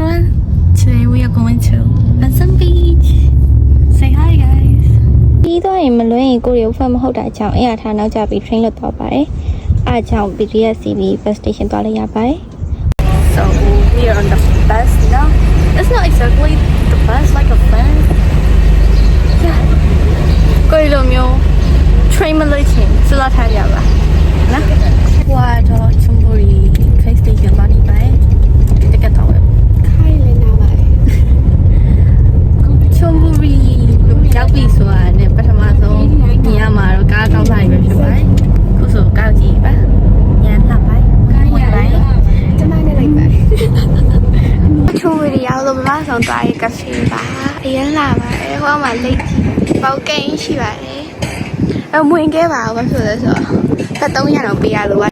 everyone. Today we are going to Bassam Beach. Say hi guys. ပြီးတော့ရင်မလွှဲရင်ကိုရီကိုဖတ်မဟုတ်တာကြောင့်အဲ့ရထားနောက်ကျပြီး train လွတ်သွားပါတယ်အားကြောင့် BTS-CB bus station သွားလိုက်ရပါတယ် So we are on the bus now. It's not exactly the bus, like a van. Yeah. ကိုရီလိုမျိုး train မလို့ချင်းစလာထားရပါနော်ဟိုကတော့ချွန်ဘူရီ train station သွားနေပါတယ်တကယ်တော့ခိုင်းလဲနာပါတယ်ချွန်ဘူရီရောက်ပြီဆိုတာနဲ့ပထမဆုံးညမှာတော့ကားကောင်းလာပြီဖြစ်ပါတယ်ခုဆိုကောက်ကြည့်ပါညံလာပါကားရလိုက်ကျမနဲ့လိုက်ပါချွန်ဘူရီရောက်လို့ပထမဆုံးသွားရေးကဖေးပါအရင်လာပါတယ်ဟိုမှာလိတ်ကြီးပေါကိန်းရှိပါတယ်မဝင်ခဲ့ပါဘူးဘာဖြစ်လဲဆိုတော့သက်300တော့ပေးရလို့ပါ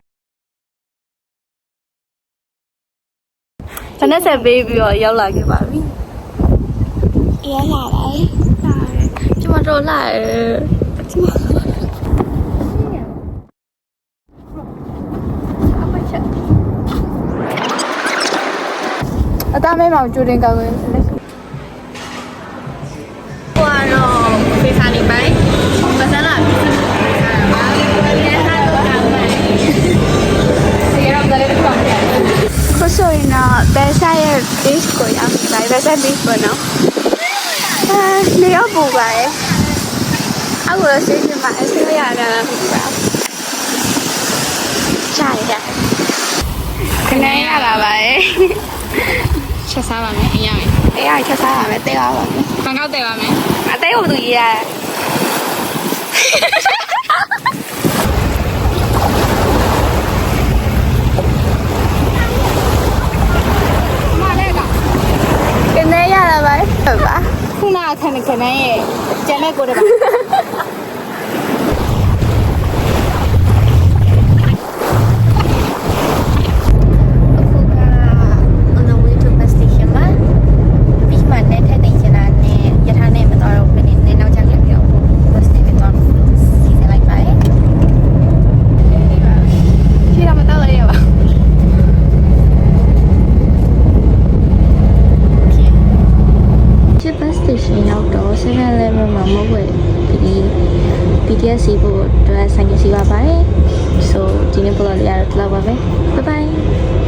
တနေ့ဆက်ပေးပြီးတော့ရောက်လာခဲ့ပါပြီအရင်လာပါတယ်ကျမတို့လာအသားမဲမောင်ကျူတင်ကောက်ဝင်လက်ရှိဟိုကတော့ဖေးစားနေပိုင်းမဆန်းလာပြီခုဆိုရင်တော့ဘယ်ဆိုင်ရဲ့ beach ကိုရောက်ပြီဘယ်ဆိုင် beach ပေါ့နော်နေရောက်ပူပါရဲ့အခုတော့ဆေးရှင်မှာအဆေးရတာလားမသိပါဘူးကြားရခဏရလာပါရဲ့ချက်စားပါမယ်အရင်အေးရချက်စားပါမယ်တဲပါပါမယ်ဘန်ကောက်တဲပါမယ်အတဲကိုဘယ်သူရေးရကနေရလာပါဟုတ်ပါခုနကခဏရဲ့ကျန်တဲ့ကိုတပါBTS စီဖို့အတွက်ဆိုင်ကစီပါပါတယ် so ဒီနေ့ဘလော့လေးရတော့လောက်ပါပဲ bye bye